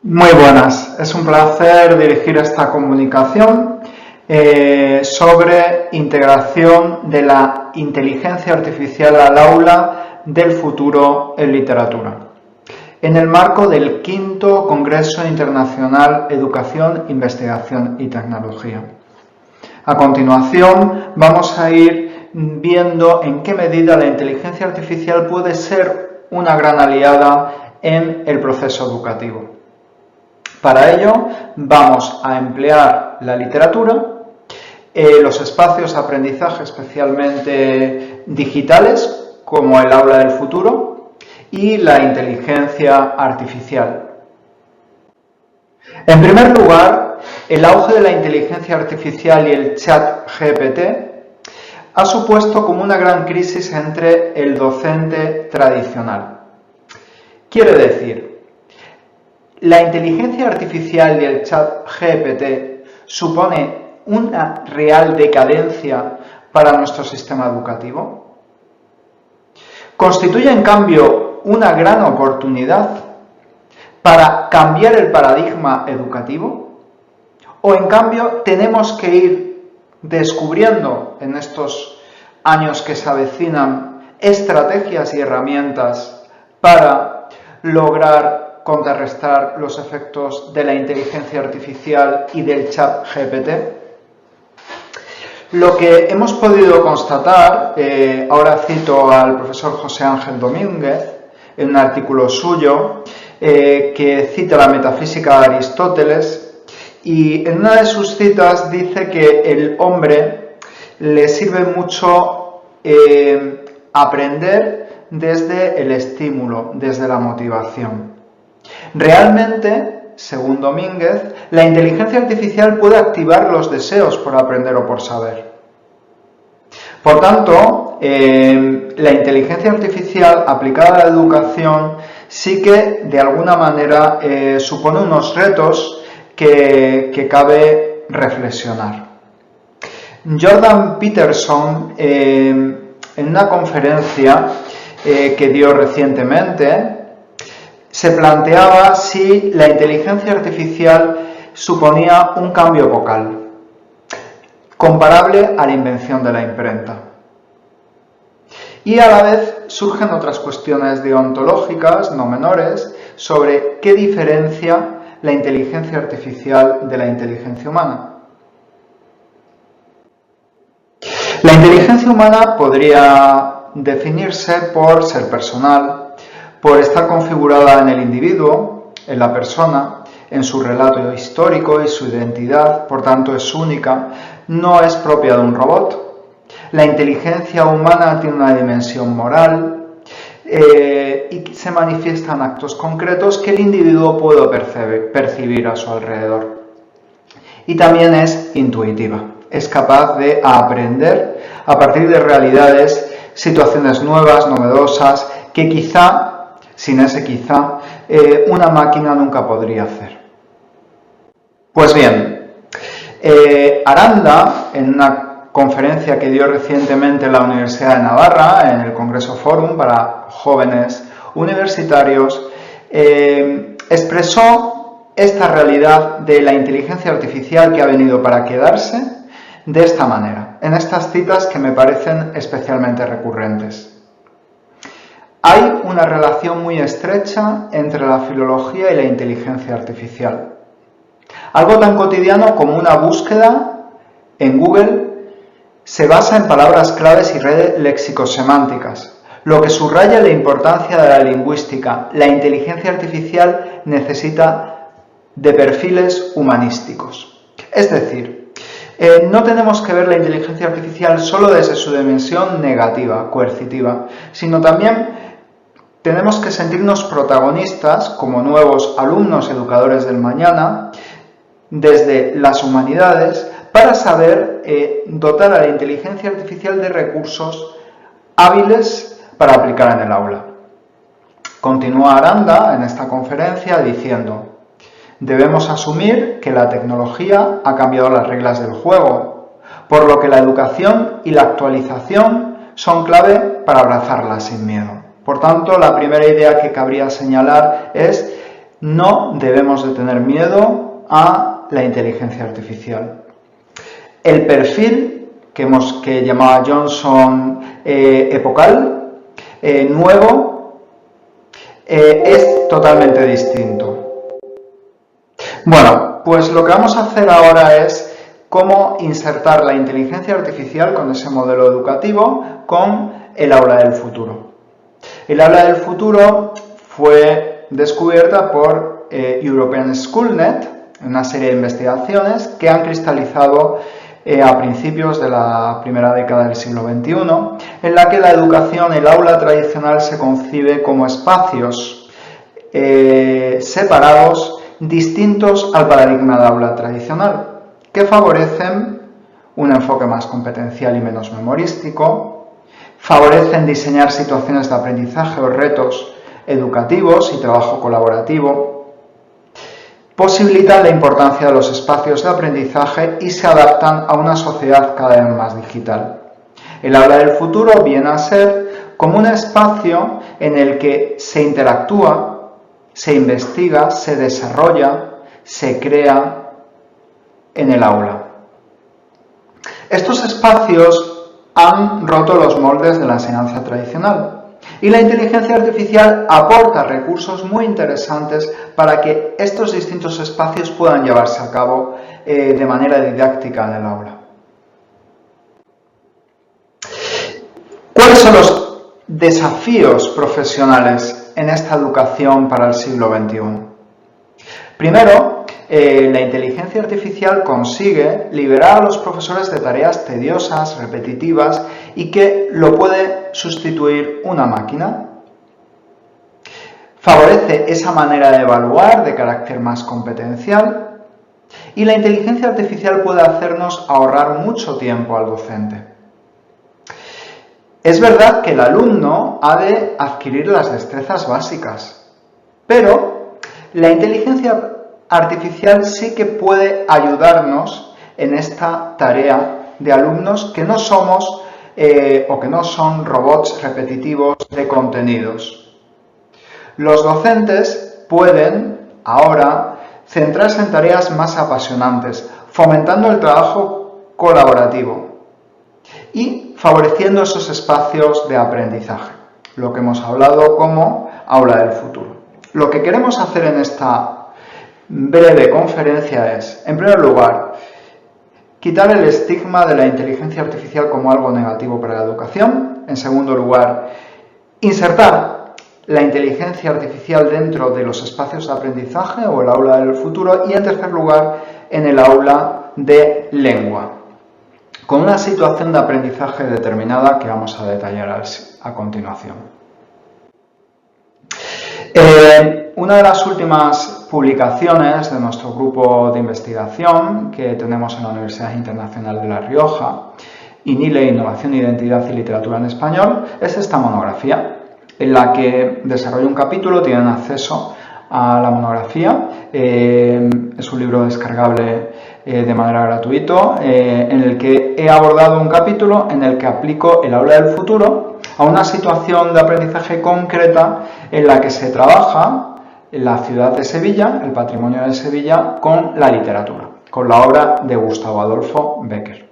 Muy buenas, es un placer dirigir esta comunicación sobre integración de la inteligencia artificial al aula del futuro en literatura, en el marco del V Congreso Internacional Educación, Investigación y Tecnología. A continuación vamos a ir viendo en qué medida la inteligencia artificial puede ser una gran aliada en el proceso educativo. Para ello vamos a emplear la literatura, los espacios de aprendizaje especialmente digitales, como el aula del futuro, y la inteligencia artificial. En primer lugar, el auge de la inteligencia artificial y el chat GPT ha supuesto como una gran crisis entre el docente tradicional. Quiere decir, la inteligencia artificial y el chat GPT supone una real decadencia para nuestro sistema educativo. Constituye, en cambio, una gran oportunidad para cambiar el paradigma educativo. O, en cambio, tenemos que ir descubriendo en estos años que se avecinan estrategias y herramientas para lograr contrarrestar los efectos de la inteligencia artificial y del chat GPT. Lo que hemos podido constatar, ahora cito al profesor José Ángel Domínguez, en un artículo suyo, que cita la metafísica de Aristóteles, y en una de sus citas dice que el hombre le sirve mucho aprender desde el estímulo, desde la motivación. Realmente, según Domínguez, la inteligencia artificial puede activar los deseos por aprender o por saber. Por tanto, la inteligencia artificial aplicada a la educación sí que, de alguna manera, supone unos retos que cabe reflexionar. Jordan Peterson, en una conferencia que dio recientemente, se planteaba si la inteligencia artificial suponía un cambio epocal, comparable a la invención de la imprenta. Y a la vez surgen otras cuestiones deontológicas no menores sobre qué diferencia la inteligencia artificial de la inteligencia humana. La inteligencia humana podría definirse por ser personal, por estar configurada en el individuo, en la persona, en su relato histórico y su identidad, por tanto es única, no es propia de un robot. La inteligencia humana tiene una dimensión moral y se manifiesta en actos concretos que el individuo puede percibir a su alrededor. Y también es intuitiva, es capaz de aprender a partir de realidades, situaciones nuevas, novedosas, que quizá, sin ese quizá, una máquina nunca podría hacer. Pues bien, Aranda, en una conferencia que dio recientemente en la Universidad de Navarra, en el Congreso Forum para jóvenes universitarios, expresó esta realidad de la inteligencia artificial que ha venido para quedarse de esta manera, en estas citas que me parecen especialmente recurrentes. Hay una relación muy estrecha entre la filología y la inteligencia artificial. Algo tan cotidiano como una búsqueda en Google se basa en palabras claves y redes léxico-semánticas, lo que subraya la importancia de la lingüística. La inteligencia artificial necesita de perfiles humanísticos. Es decir, no tenemos que ver la inteligencia artificial solo desde su dimensión negativa, coercitiva, sino también tenemos que sentirnos protagonistas como nuevos alumnos educadores del mañana, desde las humanidades, para saber dotar a la inteligencia artificial de recursos hábiles para aplicar en el aula. Continúa Aranda en esta conferencia diciendo: debemos asumir que la tecnología ha cambiado las reglas del juego, por lo que la educación y la actualización son clave para abrazarla sin miedo. Por tanto, la primera idea que cabría señalar es No debemos de tener miedo a la inteligencia artificial. El perfil que llamaba Johnson epocal, nuevo, es totalmente distinto. Bueno, pues lo que vamos a hacer ahora es cómo insertar la inteligencia artificial con ese modelo educativo con el aula del futuro. El aula del futuro fue descubierta por European Schoolnet, una serie de investigaciones que han cristalizado a principios de la primera década del siglo XXI, en la que la educación, el aula tradicional, se concibe como espacios separados, distintos al paradigma de aula tradicional, que favorecen un enfoque más competencial y menos memorístico, favorecen diseñar situaciones de aprendizaje o retos educativos y trabajo colaborativo, posibilitan la importancia de los espacios de aprendizaje y se adaptan a una sociedad cada vez más digital. El aula del futuro viene a ser como un espacio en el que se interactúa, se investiga, se desarrolla, se crea en el aula. Estos espacios han roto los moldes de la enseñanza tradicional. Y la inteligencia artificial aporta recursos muy interesantes para que estos distintos espacios puedan llevarse a cabo de manera didáctica en el aula. ¿Cuáles son los desafíos profesionales en esta educación para el siglo XXI? Primero, la inteligencia artificial consigue liberar a los profesores de tareas tediosas, repetitivas y que lo puede sustituir una máquina. Favorece esa manera de evaluar de carácter más competencial y la inteligencia artificial puede hacernos ahorrar mucho tiempo al docente. Es verdad que el alumno ha de adquirir las destrezas básicas, pero la inteligencia artificial sí que puede ayudarnos en esta tarea de alumnos que no somos o que no son robots repetitivos de contenidos. Los docentes pueden ahora centrarse en tareas más apasionantes, fomentando el trabajo colaborativo y favoreciendo esos espacios de aprendizaje, lo que hemos hablado como aula del futuro. Lo que queremos hacer en esta breve conferencia es, en primer lugar, quitar el estigma de la inteligencia artificial como algo negativo para la educación. En segundo lugar, insertar la inteligencia artificial dentro de los espacios de aprendizaje o el aula del futuro. Y en tercer lugar, en el aula de lengua, con una situación de aprendizaje determinada que vamos a detallar a continuación. Una de las últimas publicaciones de nuestro grupo de investigación que tenemos en la Universidad Internacional de La Rioja, INILE, Innovación, Identidad y Literatura en Español, es esta monografía, en la que desarrollo un capítulo, tienen acceso a la monografía, es un libro descargable de manera gratuita, en el que he abordado un capítulo en el que aplico el aula del futuro a una situación de aprendizaje concreta en la que se trabaja la ciudad de Sevilla, el patrimonio de Sevilla, con la literatura, con la obra de Gustavo Adolfo Bécquer.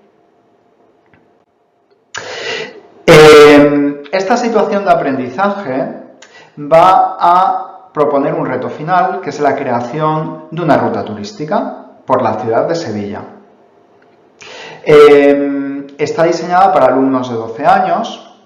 Esta situación de aprendizaje va a proponer un reto final, que es la creación de una ruta turística por la ciudad de Sevilla. Está diseñada para alumnos de 12 años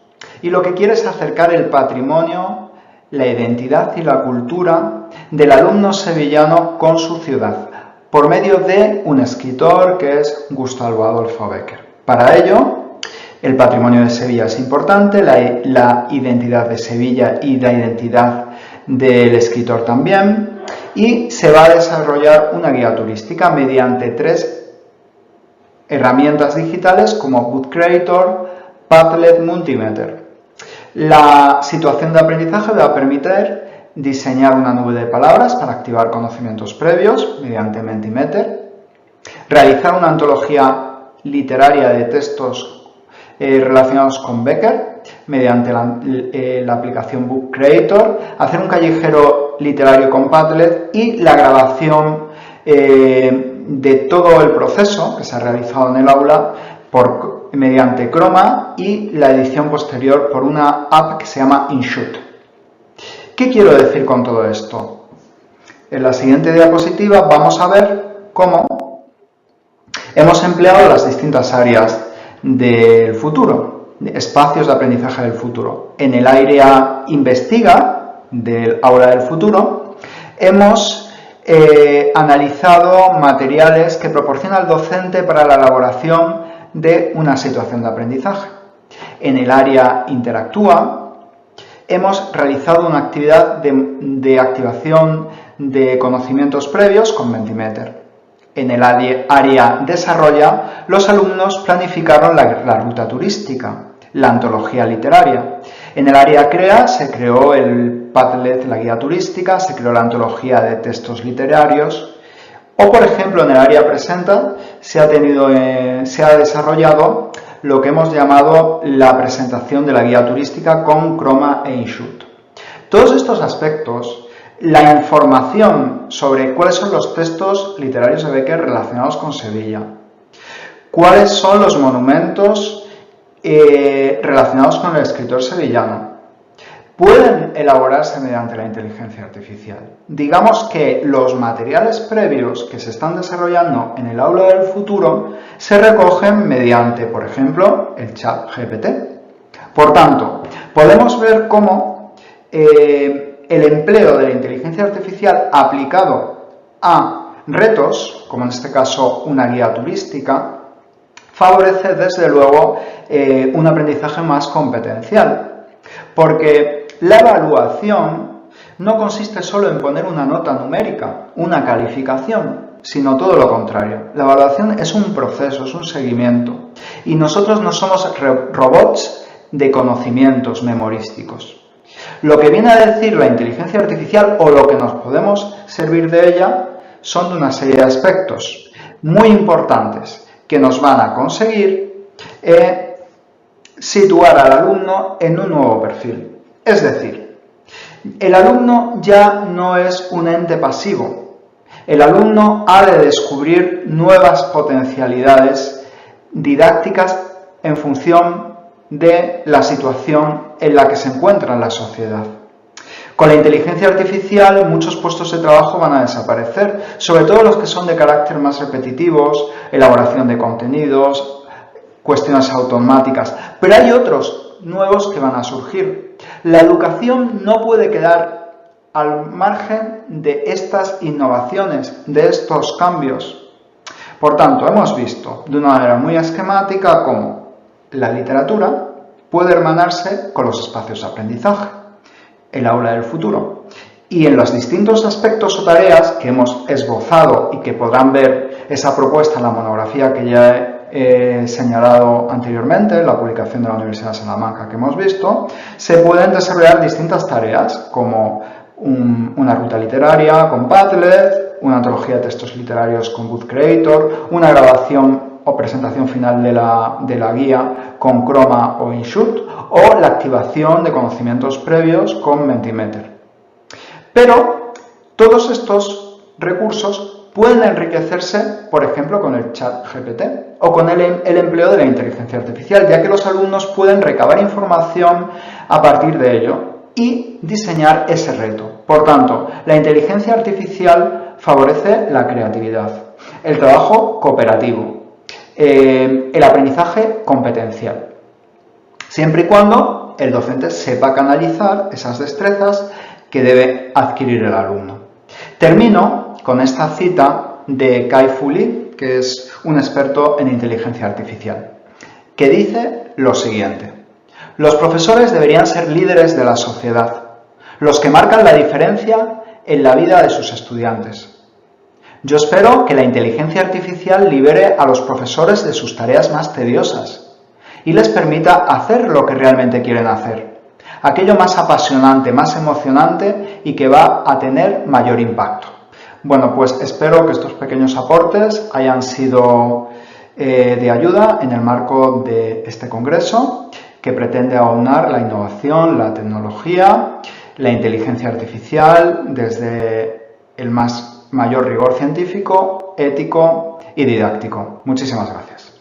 y lo que quiere es acercar el patrimonio, la identidad y la cultura del alumno sevillano con su ciudad, por medio de un escritor que es Gustavo Adolfo Bécquer. Para ello, el patrimonio de Sevilla es importante, la identidad de Sevilla y la identidad del escritor también, y se va a desarrollar una guía turística mediante 3 herramientas digitales como Book Creator, Padlet, Multimeter. La situación de aprendizaje va a permitir diseñar una nube de palabras para activar conocimientos previos mediante Mentimeter, realizar una antología literaria de textos relacionados con Bécquer mediante la aplicación Book Creator, hacer un callejero literario con Padlet y la grabación de todo el proceso que se ha realizado en el aula mediante Chroma y la edición posterior por una app que se llama InShoot. ¿Qué quiero decir con todo esto? En la siguiente diapositiva vamos a ver cómo hemos empleado las distintas áreas del futuro, espacios de aprendizaje del futuro. En el área investiga del aula del futuro hemos analizado materiales que proporciona el docente para la elaboración de una situación de aprendizaje. En el área interactúa hemos realizado una actividad de activación de conocimientos previos con Mentimeter. En el área desarrolla, los alumnos planificaron la ruta turística, la antología literaria. En el área crea se creó el Padlet, la guía turística, se creó la antología de textos literarios. O, por ejemplo, en el área presenta se ha desarrollado lo que hemos llamado la presentación de la guía turística con Chroma e InShoot. Todos estos aspectos, la información sobre cuáles son los textos literarios de Becker relacionados con Sevilla, cuáles son los monumentos relacionados con el escritor sevillano, pueden elaborarse mediante la inteligencia artificial. Digamos que los materiales previos que se están desarrollando en el aula del futuro se recogen mediante, por ejemplo, el ChatGPT. Por tanto, podemos ver cómo el empleo de la inteligencia artificial aplicado a retos, como en este caso una guía turística, favorece desde luego un aprendizaje más competencial, porque la evaluación no consiste solo en poner una nota numérica, una calificación, sino todo lo contrario. La evaluación es un proceso, es un seguimiento, y nosotros no somos robots de conocimientos memorísticos. Lo que viene a decir la inteligencia artificial o lo que nos podemos servir de ella son de una serie de aspectos muy importantes que nos van a conseguir situar al alumno en un nuevo perfil. Es decir, el alumno ya no es un ente pasivo. El alumno ha de descubrir nuevas potencialidades didácticas en función de la situación en la que se encuentra en la sociedad. Con la inteligencia artificial muchos puestos de trabajo van a desaparecer, sobre todo los que son de carácter más repetitivos, elaboración de contenidos, cuestiones automáticas, pero hay otros nuevos que van a surgir. La educación no puede quedar al margen de estas innovaciones, de estos cambios. Por tanto, hemos visto de una manera muy esquemática cómo la literatura puede hermanarse con los espacios de aprendizaje, el aula del futuro. Y en los distintos aspectos o tareas que hemos esbozado y que podrán ver esa propuesta en la monografía que ya he señalado anteriormente, la publicación de la Universidad de Salamanca que hemos visto, se pueden desarrollar distintas tareas como una ruta literaria con Padlet, una antología de textos literarios con Good Creator, una grabación o presentación final de la guía con Chroma o InShoot, o la activación de conocimientos previos con Mentimeter. Pero todos estos recursos pueden enriquecerse, por ejemplo, con el ChatGPT o con el empleo de la inteligencia artificial, ya que los alumnos pueden recabar información a partir de ello y diseñar ese reto. Por tanto, la inteligencia artificial favorece la creatividad, el trabajo cooperativo, el aprendizaje competencial, siempre y cuando el docente sepa canalizar esas destrezas que debe adquirir el alumno. Termino con esta cita de Kai-Fu Lee, que es un experto en inteligencia artificial, que dice lo siguiente: los profesores deberían ser líderes de la sociedad, los que marcan la diferencia en la vida de sus estudiantes. Yo espero que la inteligencia artificial libere a los profesores de sus tareas más tediosas y les permita hacer lo que realmente quieren hacer, aquello más apasionante, más emocionante y que va a tener mayor impacto. Bueno, pues espero que estos pequeños aportes hayan sido de ayuda en el marco de este congreso que pretende aunar la innovación, la tecnología, la inteligencia artificial desde el mayor rigor científico, ético y didáctico. Muchísimas gracias.